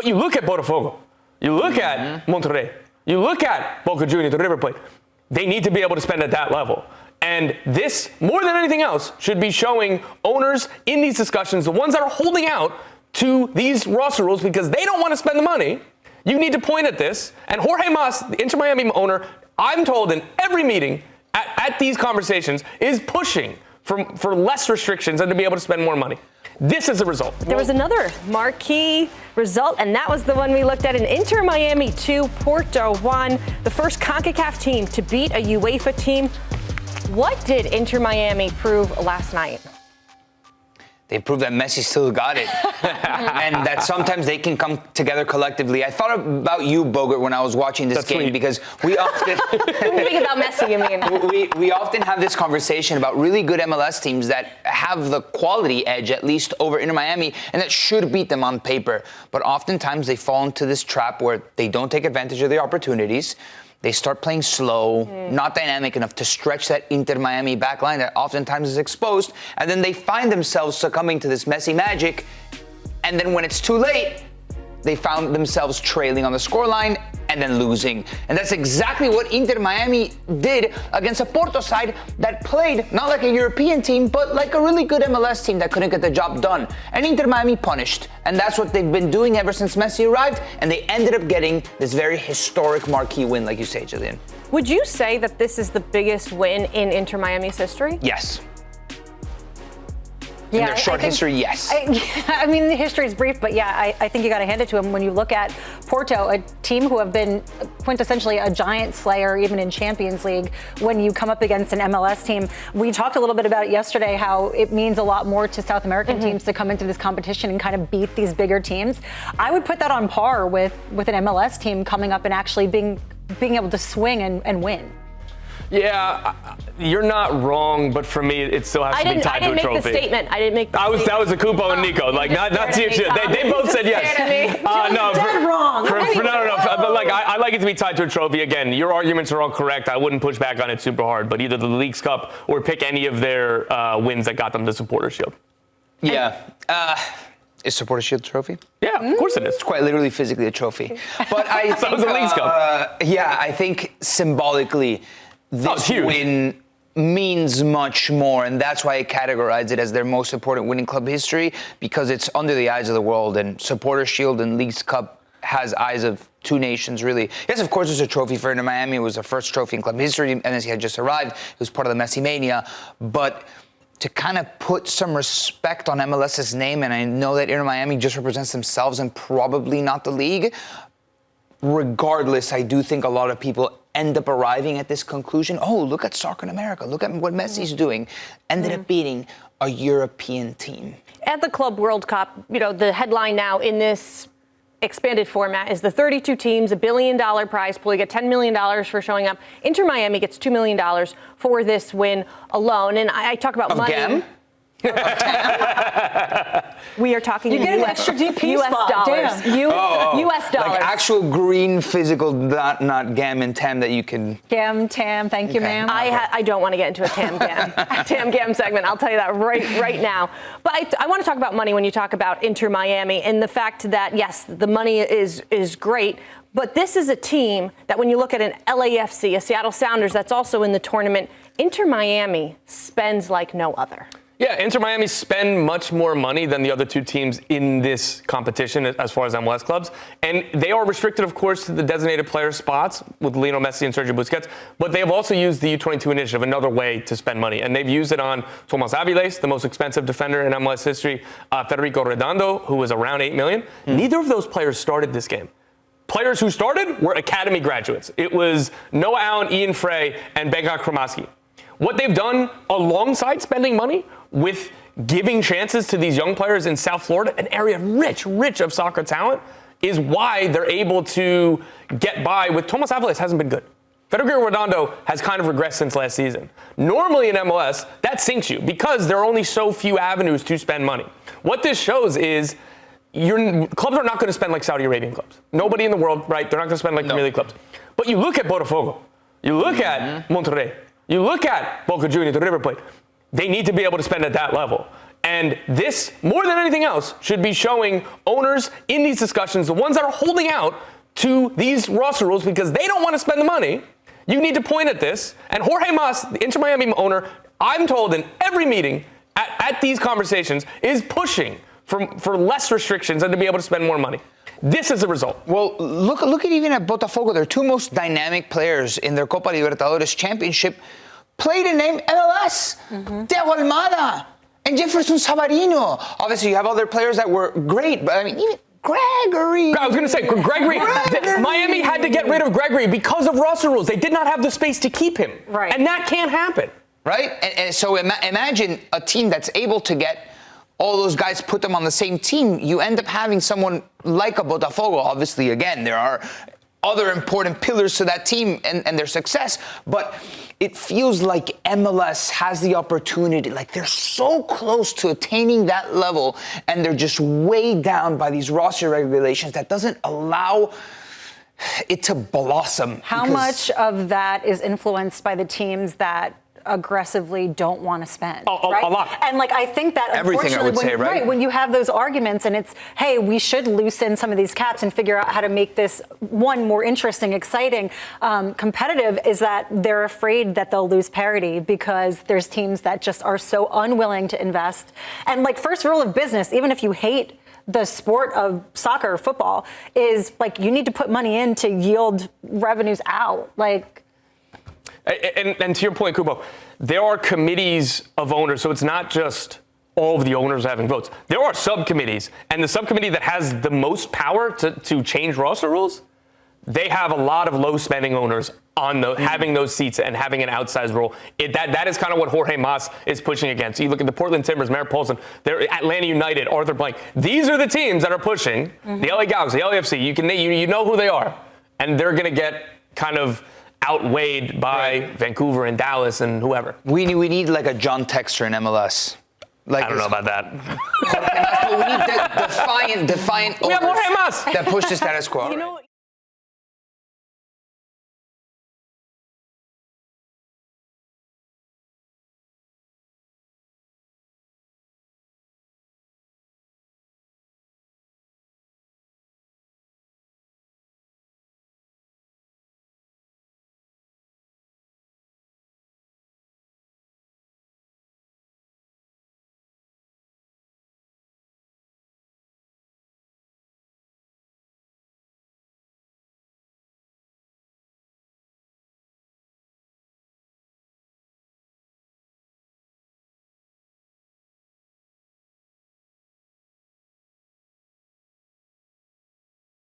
But you look at Botafogo, you look at Monterrey, you look at Boca Juniors, the River Plate. They need to be able to spend at that level. And this, more than anything else, should be showing owners in these discussions, the ones that are holding out to these roster rules because they don't want to spend the money. You need to point at this. And Jorge Mas, the Inter Miami owner, I'm told in every meeting at these conversations, is pushing for less restrictions and to be able to spend more money. This is the result. There was another marquee result, and that was the one we looked at in Inter Miami 2, Porto 1, the first CONCACAF team to beat a UEFA team. What did Inter Miami prove last night? They proved that Messi still got it. And that sometimes they can come together collectively. I thought about you, Bogert, when I was watching this game because we often... Think about Messi, you mean? We often have this conversation about really good MLS teams that have the quality edge, at least over Inter Miami, and that should beat them on paper. But oftentimes they fall into this trap where they don't take advantage of the opportunities. They start playing slow, not dynamic enough to stretch that Inter Miami backline that oftentimes is exposed. And then they find themselves succumbing to this Messi magic. And then when it's too late, they found themselves trailing on the scoreline and then losing. And that's exactly what Inter Miami did against a Porto side that played not like a European team, but like a really good MLS team that couldn't get the job done. And Inter Miami punished. And that's what they've been doing ever since Messi arrived. And they ended up getting this very historic marquee win, like you say, Jillian. Would you say that this is the biggest win in Inter Miami's history? Yes. In their short history, yes. I mean, the history is brief, but yeah, I think you got to hand it to them. When you look at Porto, a team who have been quintessentially a giant slayer, even in Champions League, when you come up against an MLS team, we talked a little bit about it yesterday, how it means a lot more to South American teams to come into this competition and kind of beat these bigger teams. I would put that on par with an MLS team coming up and actually being able to swing and win. Yeah, you're not wrong, but for me, it still has to be tied to a trophy. I didn't make the statement. I didn't make the statement. That was a Cupo and Nico. Like, not to you. They both said yes. No, dead wrong. No. Like, I like it to be tied to a trophy. Again, your arguments are all correct. I wouldn't push back on it super hard, but either the Leagues Cup or pick any of their wins that got them the Supporter Shield. Yeah. Is Supporter Shield a trophy? Yeah, of course it is. It's quite literally physically a trophy. But I think, was the Leagues Cup. Yeah, I think symbolically, this win means much more, and that's why I categorize it as their most important win in club history, because it's under the eyes of the world, and Supporter Shield and Leagues Cup has eyes of two nations, really. Yes, of course, it's a trophy for Inter Miami. It was the first trophy in club history. Messi had just arrived. It was part of the Messi mania, but to kind of put some respect on MLS's name, and I know that Inter Miami just represents themselves and probably not the league. Regardless, I do think a lot of people end up arriving at this conclusion. Oh, look at soccer in America. Look at what Messi's doing. Ended up beating a European team. At the Club World Cup, the headline now in this expanded format is the 32 teams, $1 billion prize pool. You get $10 million for showing up. Inter Miami gets $2 million for this win alone. And I talk about money. Again? We are talking you get an extra DP US spot. dollars. US dollars. Like actual green physical, not gam and tam that you can. Gam, tam, thank you, ma'am. I don't want to get into a tam-gam segment. I'll tell you that right now. But I want to talk about money when you talk about Inter Miami and the fact that, yes, the money is great. But this is a team that when you look at an LAFC, a Seattle Sounders that's also in the tournament, Inter Miami spends like no other. Yeah, Inter Miami spend much more money than the other two teams in this competition as far as MLS clubs. And they are restricted, of course, to the designated player spots with Lionel Messi and Sergio Busquets. But they have also used the U22 initiative, another way to spend money. And they've used it on Tomas Aviles, the most expensive defender in MLS history, Federico Redondo, who was around $8 million. Neither of those players started this game. Players who started were academy graduates. It was Noah Allen, Ian Frey, and Benga Kromaski. What they've done alongside spending money with giving chances to these young players in South Florida, an area rich of soccer talent, is why they're able to get by with Tomas Aviles hasn't been good. Federico Redondo has kind of regressed since last season. Normally in MLS, that sinks you because there are only so few avenues to spend money. What this shows is clubs are not going to spend like Saudi Arabian clubs. Nobody in the world, right? They're not going to spend like Premier League clubs. But you look at Botafogo, you look at Monterrey, you look at Boca Juniors, the River Plate. They need to be able to spend at that level. And this, more than anything else, should be showing owners in these discussions, the ones that are holding out to these roster rules because they don't want to spend the money. You need to point at this. And Jorge Mas, the Inter Miami owner, I'm told in every meeting at these conversations, is pushing for less restrictions and to be able to spend more money. This is the result. Well, look at even at Botafogo. Their two most dynamic players in their Copa Libertadores championship played in MLS. Diego Almada and Jefferson Savarino. Obviously, you have other players that were great, but I mean, even Gregory. I was going to say, Gregory. Miami had to get rid of Gregory because of roster rules. They did not have the space to keep him. Right. And that can't happen. Right? And so imagine a team that's able to get all those guys, put them on the same team. You end up having someone like a Botafogo. Obviously, again, there are other important pillars to that team and their success. But it feels like MLS has the opportunity, like they're so close to attaining that level, and they're just weighed down by these roster regulations that doesn't allow it to blossom. How much of that is influenced by the teams that aggressively don't want to spend? Right? A lot. And I think that everything, I would say, right? When you have those arguments and it's, hey, we should loosen some of these caps and figure out how to make this one more interesting, exciting, competitive, is that they're afraid that they'll lose parity because there's teams that just are so unwilling to invest. And first rule of business, even if you hate the sport of soccer or football, is you need to put money in to yield revenues out. And to your point, Cupo, there are committees of owners, so it's not just all of the owners having votes. There are subcommittees, and the subcommittee that has the most power to change roster rules, they have a lot of low-spending owners on having those seats and having an outsized role. That is kind of what Jorge Mas is pushing against. You look at the Portland Timbers, Merritt Poulsen, Atlanta United, Arthur Blank. These are the teams that are pushing the LA Galaxy, the LAFC. You know who they are, and they're going to get kind of outweighed by Vancouver and Dallas and whoever. We need a John Textor in MLS. I don't know about that. But we need defiant We have Jorge Mas. that push the status quo.